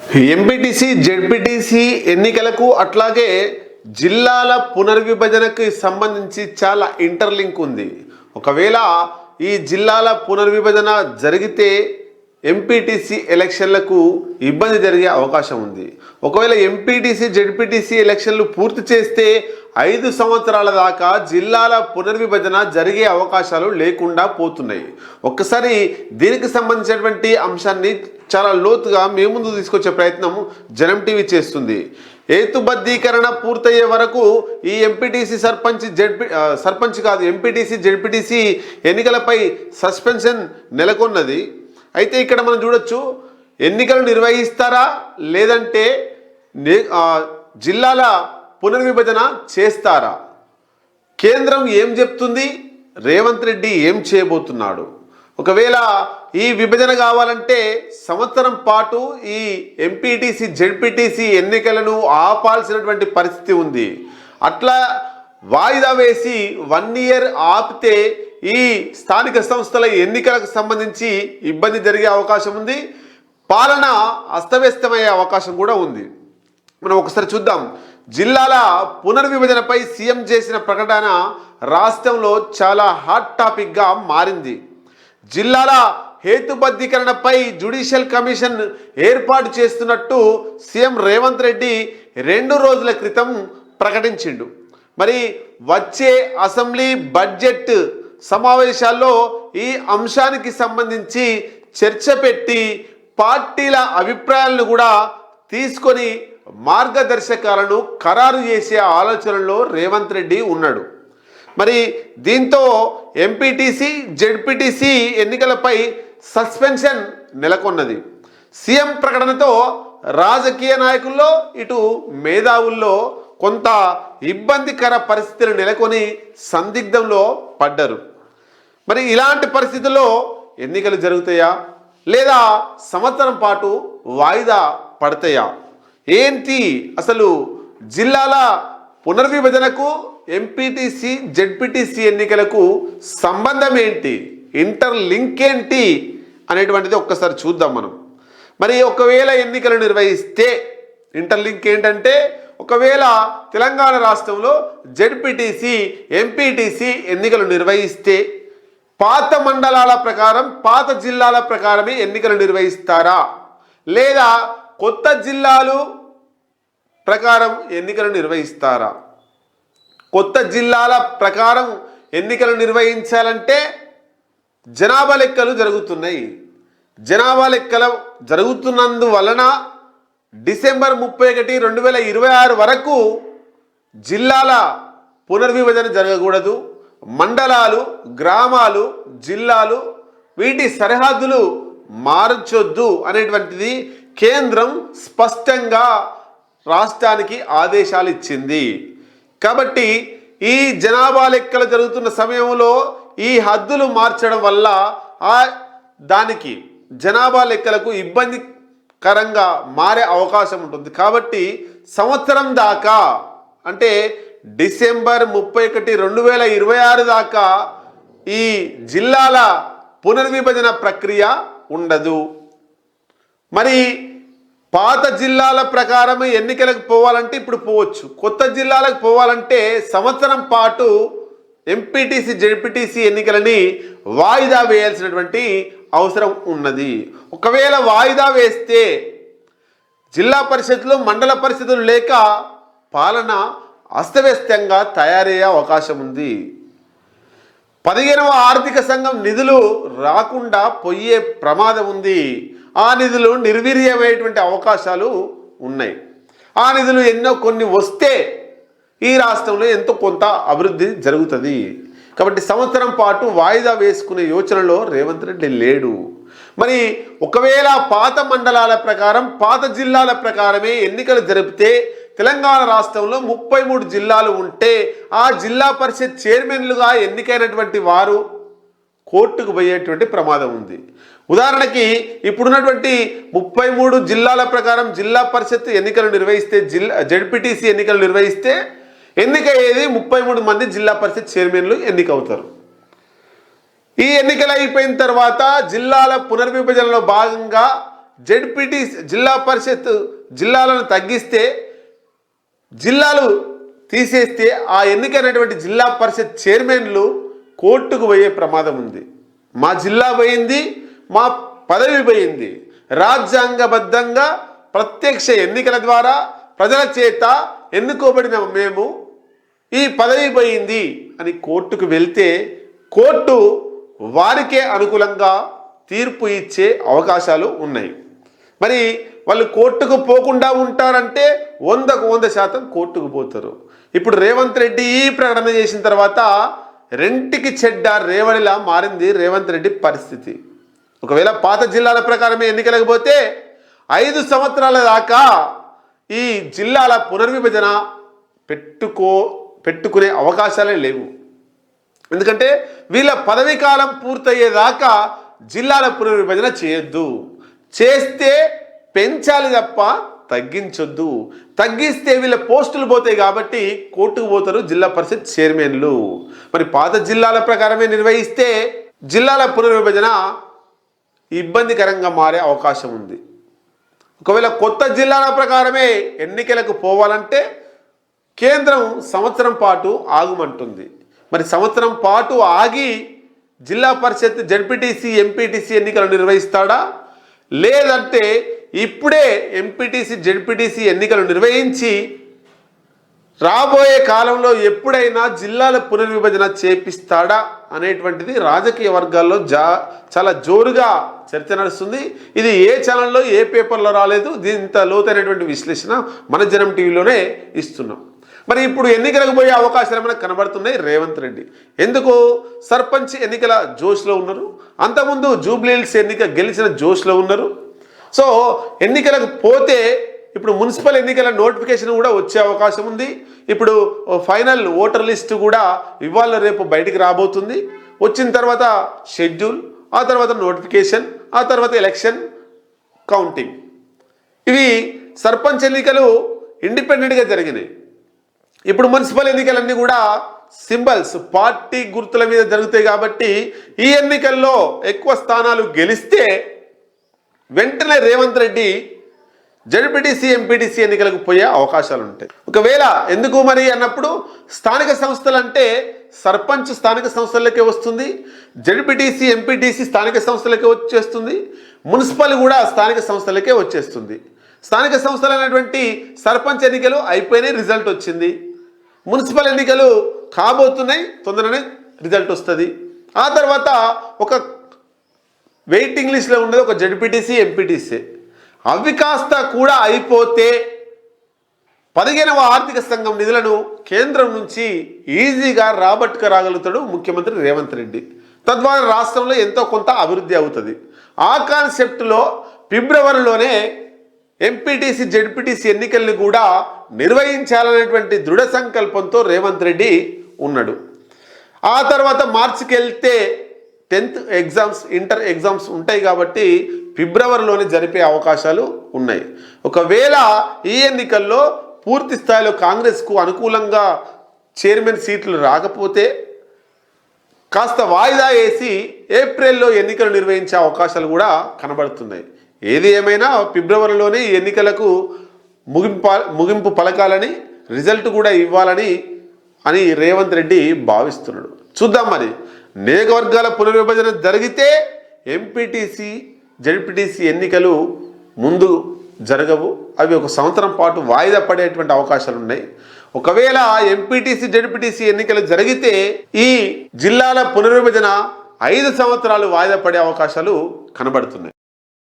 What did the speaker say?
MPTC ZPTC ఎన్నికలకు అట్లాగే జిల్లాల పునర్విభజనకు సంబంధించి చాలా ఇంటర్లింక్ ఉంది. ఒకవేళ ఈ జిల్లాల పునర్విభజన జరిగితే ఎంపీటీసీ ఎలక్షన్లకు ఇబ్బంది జరిగే అవకాశం ఉంది. ఒకవేళ ఎంపీటీసీ జెడ్పీటీసీ ఎలక్షన్లు పూర్తి చేస్తే 5 సంవత్సరాల దాకా జిల్లాల పునర్విభజన జరిగే అవకాశాలు లేకుండా పోతున్నాయి. ఒక్కసారి దీనికి సంబంధించినటువంటి అంశాన్ని చాలా లోతుగా మీ ముందు తీసుకొచ్చే ప్రయత్నం జనం టీవీ చేస్తుంది. హేతుబద్ధీకరణ పూర్తయ్యే వరకు ఈ ఎంపీటీసీ ఎంపీటీసీ జెడ్పీటీసీ ఎన్నికలపై సస్పెన్షన్ నెలకొన్నది. అయితే ఇక్కడ మనం చూడొచ్చు, ఎన్నికలు నిర్వహిస్తారా లేదంటే జిల్లాల పునర్విభజన చేస్తారా? కేంద్రం ఏం చెప్తుంది? రేవంత్ రెడ్డి ఏం చేయబోతున్నాడు? ఒకవేళ ఈ విభజన కావాలంటే సంవత్సరం పాటు ఈ ఎంపీటీసీ జెడ్పీటీసీ ఎన్నికలను ఆపాల్సినటువంటి పరిస్థితి ఉంది. అట్లా వాయిదా వేసి 1 ఇయర్ ఆపితే ఈ స్థానిక సంస్థల ఎన్నికలకు సంబంధించి ఇబ్బంది జరిగే అవకాశం ఉంది. పాలన అస్తవ్యస్తమయ్యే అవకాశం కూడా ఉంది. మనం ఒకసారి చూద్దాం. జిల్లాల పునర్విభజనపై సీఎం చేసిన ప్రకటన రాష్ట్రంలో చాలా హాట్ టాపిక్గా మారింది. జిల్లాల హేతుబద్ధీకరణపై జ్యుడిషియల్ కమిషన్ ఏర్పాటు చేస్తున్నట్టు సీఎం రేవంత్ రెడ్డి 2 రోజుల క్రితం ప్రకటించిండు. మరి వచ్చే అసెంబ్లీ బడ్జెట్ సమావేశాల్లో ఈ అంశానికి సంబంధించి చర్చ పెట్టి పార్టీల అభిప్రాయాలను కూడా తీసుకొని మార్గదర్శకాలను ఖరారు చేసే ఆలోచనలో రేవంత్ రెడ్డి ఉన్నాడు. మరి దీంతో ఎంపీటీసీ జెడ్పీటీసీ ఎన్నికలపై సస్పెన్షన్ నెలకొన్నది. సీఎం ప్రకటనతో రాజకీయ నాయకుల్లో ఇటు మేధావుల్లో కొంత ఇబ్బందికర పరిస్థితులు నెలకొని సందిగ్ధంలో పడ్డారు. మరి ఇలాంటి పరిస్థితుల్లో ఎన్నికలు జరుగుతాయా లేదా సంవత్సరం పాటు వాయిదా పడతాయా? ఏంటి అసలు జిల్లాల పునర్విభజనకు ఎంపీటీసీ జెడ్పీటీసీ ఎన్నికలకు సంబంధం ఏంటి, ఇంటర్లింక్ ఏంటి అనేటువంటిది ఒక్కసారి చూద్దాం మనం. మరి ఒకవేళ ఎన్నికలు నిర్వహిస్తే ఇంటర్లింక్ ఏంటంటే, ఒకవేళ తెలంగాణ రాష్ట్రంలో జెడ్పీటీసీ ఎంపీటీసీ ఎన్నికలు నిర్వహిస్తే పాత మండలాల ప్రకారం పాత జిల్లాల ప్రకారమే ఎన్నికలు నిర్వహిస్తారా లేదా కొత్త జిల్లాలు ప్రకారం ఎన్నికలు నిర్వహిస్తారా? కొత్త జిల్లాల ప్రకారం ఎన్నికలు నిర్వహించాలంటే జనాభా లెక్కలు జరుగుతున్నాయి. జనాభా లెక్కలు జరుగుతున్నందువలన డిసెంబర్ 31, 2026 వరకు జిల్లాల పునర్విభజన జరగకూడదు. మండలాలు, గ్రామాలు, జిల్లాలు వీటి సరిహద్దులు మార్చొద్దు అనేటువంటిది కేంద్రం స్పష్టంగా రాష్ట్రానికి ఆదేశాలు ఇచ్చింది. కాబట్టి ఈ జనాభా లెక్కలు జరుగుతున్న సమయంలో ఈ హద్దులు మార్చడం వల్ల దానికి జనాభా లెక్కలకు ఇబ్బందికరంగా మారే అవకాశం ఉంటుంది. కాబట్టి సంవత్సరం దాకా, అంటే డిసెంబర్ 31, 2026 దాకా ఈ జిల్లాల పునర్విభజన ప్రక్రియ ఉండదు. మరి పాత జిల్లాల ప్రకారం ఎన్నికలకు పోవాలంటే ఇప్పుడు పోవచ్చు. కొత్త జిల్లాలకు పోవాలంటే సంవత్సరం పాటు ఎంపీటీసీ జెడ్పీటీసీ ఎన్నికలని వాయిదా వేయాల్సినటువంటి అవసరం ఉన్నది. ఒకవేళ వాయిదా వేస్తే జిల్లా పరిషత్లు, మండల పరిషత్తులు లేక పాలన అస్తవ్యస్తంగా తయారయ్యే అవకాశం ఉంది. 15వ ఆర్థిక సంఘం నిధులు రాకుండా పోయే ప్రమాదం ఉంది. ఆ నిధులు నిర్వీర్యమయ్యేటువంటి అవకాశాలు ఉన్నాయి. ఆ నిధులు కొన్ని వస్తే ఈ రాష్ట్రంలో ఎంతో కొంత అభివృద్ధి జరుగుతుంది. కాబట్టి సంవత్సరం పాటు వాయిదా వేసుకునే యోచనలో రేవంత్ రెడ్డి లేడు. మరి ఒకవేళ పాత మండలాల ప్రకారం పాత జిల్లాల ప్రకారమే ఎన్నికలు జరిపితే తెలంగాణ రాష్ట్రంలో 33 జిల్లాలు ఉంటే ఆ జిల్లా పరిషత్ చైర్మన్లుగా ఎన్నికైనటువంటి వారు కోర్టుకు పోయేటువంటి ప్రమాదం ఉంది. ఉదాహరణకి ఇప్పుడున్నటువంటి 33 జిల్లాల ప్రకారం జిల్లా పరిషత్ ఎన్నికలు నిర్వహిస్తే, జెడ్పీటీసీ ఎన్నికలు నిర్వహిస్తే ఎన్నికయ్యేది 33 మంది జిల్లా పరిషత్ చైర్మన్లు ఎన్నికవుతారు. ఈ ఎన్నికలు అయిపోయిన తర్వాత జిల్లాల పునర్విభజనలో భాగంగా జెడ్పీటీ జిల్లా పరిషత్ జిల్లాలను తగ్గిస్తే, జిల్లాలు తీసేస్తే ఆ ఎన్నికైనటువంటి జిల్లా పరిషత్ చైర్మన్లు కోర్టుకు పోయే ప్రమాదం ఉంది. మా జిల్లా పోయింది, మా పదవి పోయింది, రాజ్యాంగబద్ధంగా ప్రత్యక్ష ఎన్నికల ద్వారా ప్రజల చేత ఎన్నుకోబడిన మేము ఈ పదవి పోయింది అని కోర్టుకు వెళ్తే కోర్టు వారికే అనుకూలంగా తీర్పు ఇచ్చే అవకాశాలు ఉన్నాయి. మరి వాళ్ళు కోర్టుకు పోకుండా ఉంటారంటే 100% కోర్టుకు పోతారు. ఇప్పుడు రేవంత్ రెడ్డి ఈ ప్రకటన చేసిన తర్వాత రెంటికి చెడ్డ రేవడిలా మారింది రేవంత్ రెడ్డి పరిస్థితి. ఒకవేళ పాత జిల్లాల ప్రకారమే ఎన్నికలకు పోతే 5 సంవత్సరాల దాకా ఈ జిల్లాల పునర్విభజన పెట్టుకునే అవకాశాలే లేవు. ఎందుకంటే వీళ్ళ పదవీ కాలం పూర్తయ్యేదాకా జిల్లాల పునర్విభజన చేయొద్దు. చేస్తే పెంచాలి తప్ప తగ్గించొద్దు. తగ్గిస్తే వీళ్ళ పోస్టులు పోతాయి కాబట్టి కోర్టుకు పోతారు జిల్లా పరిషత్ చైర్మన్లు. మరి పాత జిల్లాల ప్రకారమే నిర్వహిస్తే జిల్లాల పునర్విభజన ఇబ్బందికరంగా మారే అవకాశం ఉంది. ఒకవేళ కొత్త జిల్లాల ప్రకారమే ఎన్నికలకు పోవాలంటే కేంద్రం సంవత్సరం పాటు ఆగమంటుంది. మరి సంవత్సరం పాటు ఆగి జిల్లా పరిషత్ జడ్పీటీసీ ఎంపీటీసీ ఎన్నికలు నిర్వహిస్తాడా, లేదంటే ఇప్పుడే ఎంపీటీసీ జడ్పీటీసీ ఎన్నికలు నిర్వహించి రాబోయే కాలంలో ఎప్పుడైనా జిల్లాల పునర్విభజన చేపిస్తాడా అనేటువంటిది రాజకీయ వర్గాల్లో చాలా జోరుగా చర్చ నడుస్తుంది. ఇది ఏ ఛానల్లో ఏ పేపర్లో రాలేదు. దీంత లోతైనటువంటి విశ్లేషణ మన జనం టీవీలోనే ఇస్తున్నాం. మరి ఇప్పుడు ఎన్నికలకు పోయే అవకాశాలు మనకు కనబడుతున్నాయి రేవంత్ రెడ్డి. ఎందుకు? సర్పంచ్ ఎన్నికల జోష్లో ఉన్నారు, అంతకుముందు జూబ్లీహిల్స్ ఎన్నిక గెలిచిన జోష్లో ఉన్నారు. సో ఎన్నికలకు పోతే ఇప్పుడు మున్సిపల్ ఎన్నికల నోటిఫికేషన్ కూడా వచ్చే అవకాశం ఉంది. ఇప్పుడు ఫైనల్ ఓటర్ లిస్ట్ కూడా ఇవాళ రేపు బయటికి రాబోతుంది. వచ్చిన తర్వాత షెడ్యూల్, ఆ తర్వాత నోటిఫికేషన్, ఆ తర్వాత ఎలక్షన్ కౌంటింగ్. ఇవి సర్పంచ్ ఎన్నికలు ఇండిపెండెంట్గా జరిగినాయి. ఇప్పుడు మున్సిపల్ ఎన్నికలన్నీ కూడా సింబల్స్, పార్టీ గుర్తుల మీద జరుగుతాయి కాబట్టి ఈ ఎన్నికల్లో ఎక్కువ స్థానాలు గెలిస్తే వెంటనే రేవంత్ రెడ్డి జడ్పీటీసీ ఎంపీటీసీ ఎన్నికలకు పోయే అవకాశాలు ఉంటాయి. ఒకవేళ ఎందుకు మరి అన్నప్పుడు స్థానిక సంస్థలు అంటే సర్పంచ్ స్థానిక సంస్థలకే వస్తుంది, జడ్పీటీసీ ఎంపీటీసీ స్థానిక సంస్థలకే వచ్చేస్తుంది, మున్సిపల్ కూడా స్థానిక సంస్థలకే వచ్చేస్తుంది. స్థానిక సంస్థలు అనేటువంటి సర్పంచ్ ఎన్నికలు అయిపోయినాయి, రిజల్ట్ వచ్చింది. మున్సిపల్ ఎన్నికలు కాబోతున్నాయి, తొందరనే రిజల్ట్ వస్తుంది. ఆ తర్వాత ఒక వెయిటింగ్ లిస్ట్లో ఉన్నది ఒక జడ్పీటీసీ ఎంపీటీసీ. అవి కాస్త కూడా అయిపోతే 15వ ఆర్థిక సంఘం నిధులను కేంద్రం నుంచి ఈజీగా రాబట్టుకురాగలుగుతాడు ముఖ్యమంత్రి రేవంత్ రెడ్డి. తద్వారా రాష్ట్రంలో ఎంతో కొంత అభివృద్ధి అవుతుంది. ఆ కాన్సెప్ట్లో ఫిబ్రవరిలోనే ఎంపీటీసీ జడ్పీటీసీ ఎన్నికల్ని కూడా నిర్వహించాలనేటువంటి దృఢ సంకల్పంతో రేవంత్ రెడ్డి ఉన్నాడు. ఆ తర్వాత మార్చికి వెళ్తే 10th ఎగ్జామ్స్, ఇంటర్ ఎగ్జామ్స్ ఉంటాయి కాబట్టి ఫిబ్రవరిలోనే జరిపే అవకాశాలు ఉన్నాయి. ఒకవేళ ఈ ఎన్నికల్లో పూర్తి స్థాయిలో కాంగ్రెస్కు అనుకూలంగా చైర్మన్ సీట్లు రాకపోతే కాస్త వాయిదా వేసి ఏప్రిల్లో ఎన్నికలు నిర్వహించే అవకాశాలు కూడా కనబడుతున్నాయి. ఏది ఏమైనా ఫిబ్రవరిలోనే ఈ ఎన్నికలకు ముగింపు పలకాలని, రిజల్ట్ కూడా ఇవ్వాలని రేవంత్ రెడ్డి భావిస్తున్నాడు. చూద్దాం మరి. నియోజకవర్గాల పునర్విభజన జరిగితే ఎంపీటీసీ జడ్పీటీసీ ఎన్నికలు ముందు జరగవు. అవి ఒక సంవత్సరం పాటు వాయిదా పడేటువంటి అవకాశాలు ఉన్నాయి. ఒకవేళ ఎంపీటీసీ జడ్పీటీసీ ఎన్నికలు జరిగితే ఈ జిల్లాల పునర్విభజన 5 సంవత్సరాలు వాయిదా పడే అవకాశాలు కనబడుతున్నాయి.